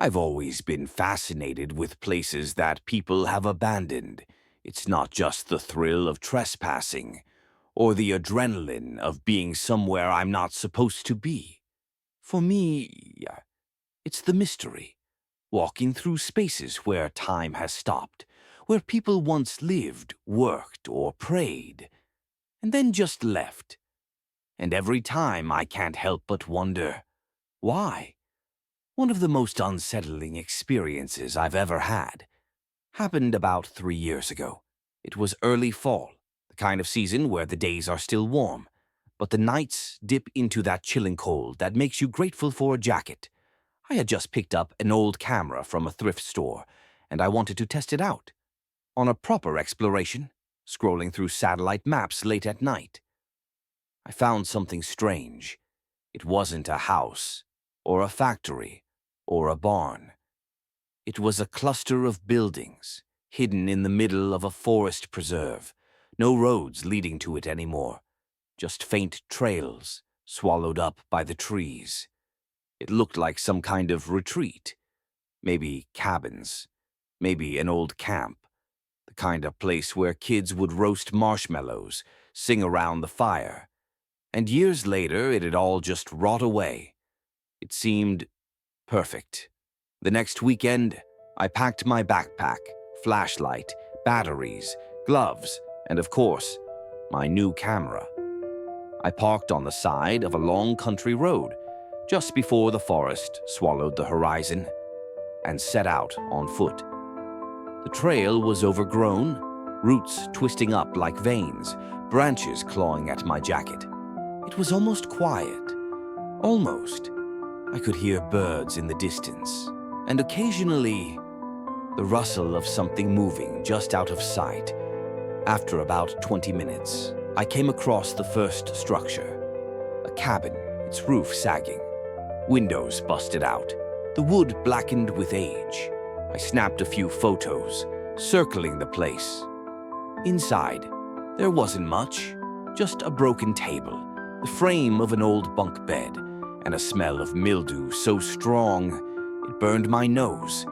I've always been fascinated with places that people have abandoned. It's not just the thrill of trespassing, or the adrenaline of being somewhere I'm not supposed to be. For me, it's the mystery. Walking through spaces where time has stopped, where people once lived, worked, or prayed, and then just left. And every time I can't help but wonder, why? One of the most unsettling experiences I've ever had happened about 3 years ago. It was early fall, the kind of season where the days are still warm, but the nights dip into that chilling cold that makes you grateful for a jacket. I had just picked up an old camera from a thrift store, and I wanted to test it out. On a proper exploration, scrolling through satellite maps late at night, I found something strange. It wasn't a house, or a factory, or a barn. It was a cluster of buildings, hidden in the middle of a forest preserve. No roads leading to it anymore, just faint trails swallowed up by the trees. It looked like some kind of retreat. Maybe cabins, maybe an old camp, the kind of place where kids would roast marshmallows, sing around the fire. And years later, it had all just rot away. It seemed perfect. The next weekend, I packed my backpack, flashlight, batteries, gloves, and of course, my new camera. I parked on the side of a long country road, just before the forest swallowed the horizon, and set out on foot. The trail was overgrown, roots twisting up like veins, branches clawing at my jacket. It was almost quiet. Almost. I could hear birds in the distance, and occasionally the rustle of something moving just out of sight. After about 20 minutes, I came across the first structure. A cabin, its roof sagging, windows busted out, the wood blackened with age. I snapped a few photos, circling the place. Inside, there wasn't much, just a broken table, the frame of an old bunk bed, and a smell of mildew so strong it burned my nose.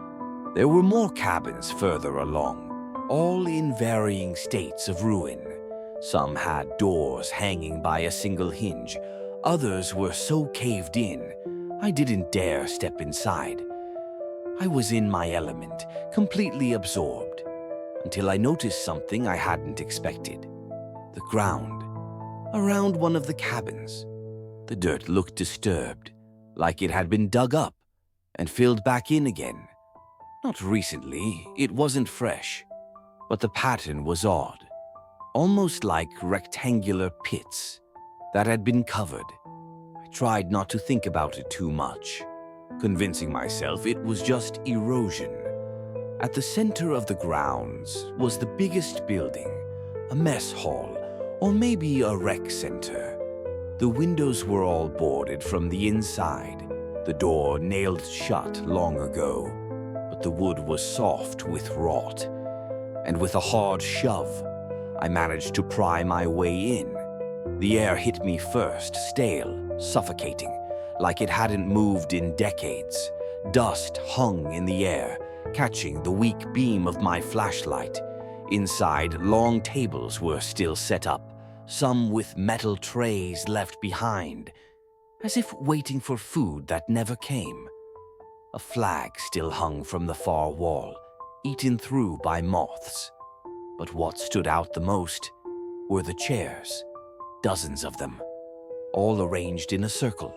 There were more cabins further along, all in varying states of ruin. Some had doors hanging by a single hinge. Others were so caved in, I didn't dare step inside. I was in my element, completely absorbed, until I noticed something I hadn't expected. The ground, around one of the cabins. The dirt looked disturbed, like it had been dug up and filled back in again. Not recently, it wasn't fresh, but the pattern was odd, almost like rectangular pits that had been covered. I tried not to think about it too much, convincing myself it was just erosion. At the center of the grounds was the biggest building, a mess hall, or maybe a rec center. The windows were all boarded from the inside, the door nailed shut long ago, but the wood was soft with rot, and with a hard shove, I managed to pry my way in. The air hit me first, stale, suffocating, like it hadn't moved in decades. Dust hung in the air, catching the weak beam of my flashlight. Inside, long tables were still set up, some with metal trays left behind, as if waiting for food that never came. A flag still hung from the far wall, eaten through by moths. But what stood out the most were the chairs, dozens of them, all arranged in a circle,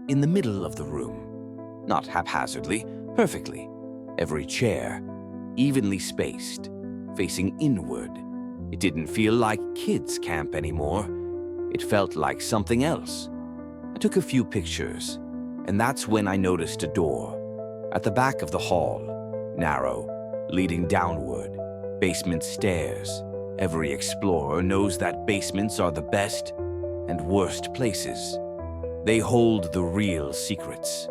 in the middle of the room. Not haphazardly, perfectly. Every chair, evenly spaced, facing inward. It didn't feel like kids' camp anymore. It felt like something else. I took a few pictures, and that's when I noticed a door. At the back of the hall, narrow, leading downward, basement stairs. Every explorer knows that basements are the best and worst places. They hold the real secrets.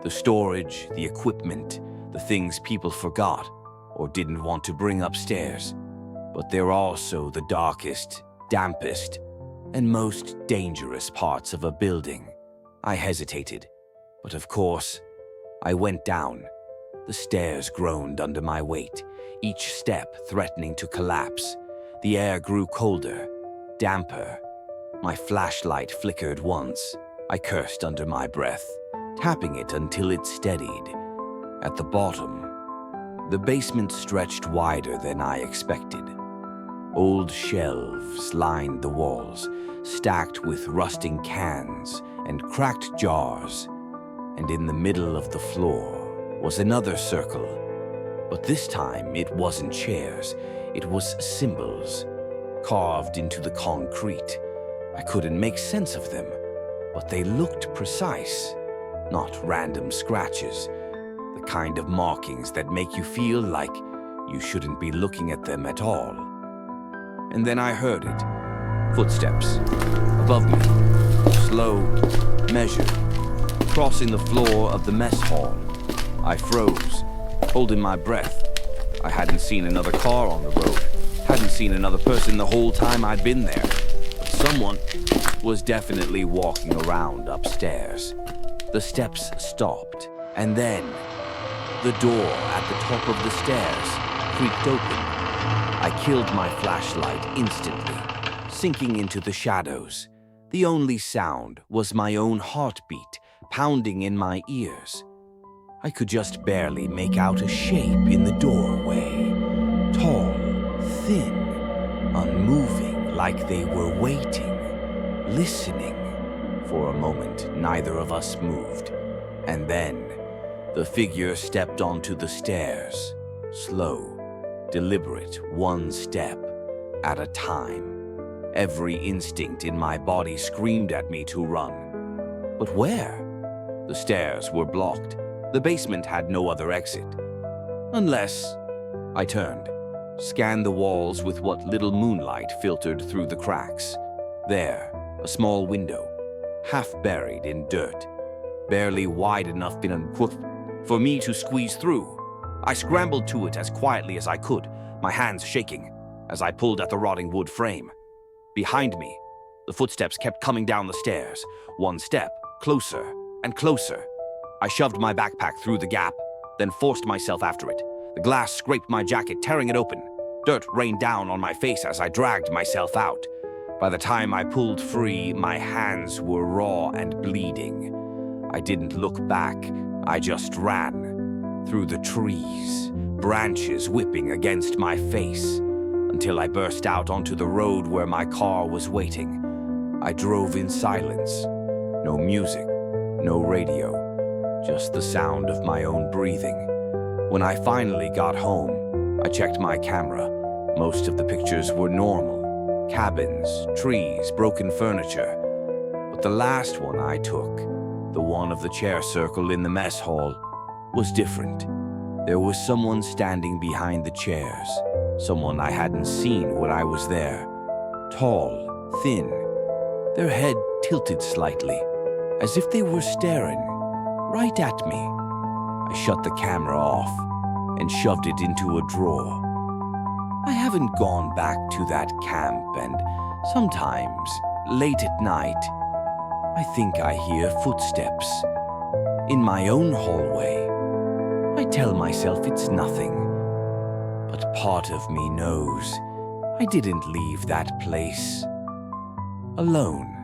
The storage, the equipment, the things people forgot or didn't want to bring upstairs. But they're also the darkest, dampest, and most dangerous parts of a building. I hesitated, but of course, I went down, The stairs groaned under my weight, each step threatening to collapse. The air grew colder, damper. My flashlight flickered once. I cursed under my breath, tapping it until it steadied. At the bottom, the basement stretched wider than I expected. Old shelves lined the walls, stacked with rusting cans and cracked jars. And in the middle of the floor was another circle. But this time it wasn't chairs, it was symbols, carved into the concrete. I couldn't make sense of them, but they looked precise, not random scratches, the kind of markings that make you feel like you shouldn't be looking at them at all. And then I heard it. Footsteps. Above me. Slow, measured. Crossing the floor of the mess hall. I froze, holding my breath. I hadn't seen another car on the road. Hadn't seen another person the whole time I'd been there. But someone was definitely walking around upstairs. The steps stopped, and then the door at the top of the stairs creaked open. I killed my flashlight instantly, sinking into the shadows. The only sound was my own heartbeat pounding in my ears. I could just barely make out a shape in the doorway. Tall, thin, unmoving, like they were waiting, listening. For a moment, neither of us moved. And then, the figure stepped onto the stairs, slow, deliberate, one step at a time. Every instinct in my body screamed at me to run. But where? The stairs were blocked. The basement had no other exit. Unless I turned, scanned the walls with what little moonlight filtered through the cracks. There, a small window, half buried in dirt, barely wide enough for me to squeeze through. I scrambled to it as quietly as I could, my hands shaking as I pulled at the rotting wood frame. Behind me, the footsteps kept coming down the stairs, one step closer and closer. I shoved my backpack through the gap, then forced myself after it. The glass scraped my jacket, tearing it open. Dirt rained down on my face as I dragged myself out. By the time I pulled free, my hands were raw and bleeding. I didn't look back, I just ran. Through the trees, branches whipping against my face, until I burst out onto the road where my car was waiting. I drove in silence. No music, no radio. Just the sound of my own breathing. When I finally got home, I checked my camera. Most of the pictures were normal. Cabins, trees, broken furniture. But the last one I took, the one of the chair circle in the mess hall, was different. There was someone standing behind the chairs. Someone I hadn't seen when I was there. Tall, thin. Their head tilted slightly, as if they were staring right at me. I shut the camera off and shoved it into a drawer. I haven't gone back to that camp, and sometimes, late at night, I think I hear footsteps. In my own hallway, I tell myself it's nothing. But part of me knows I didn't leave that place alone.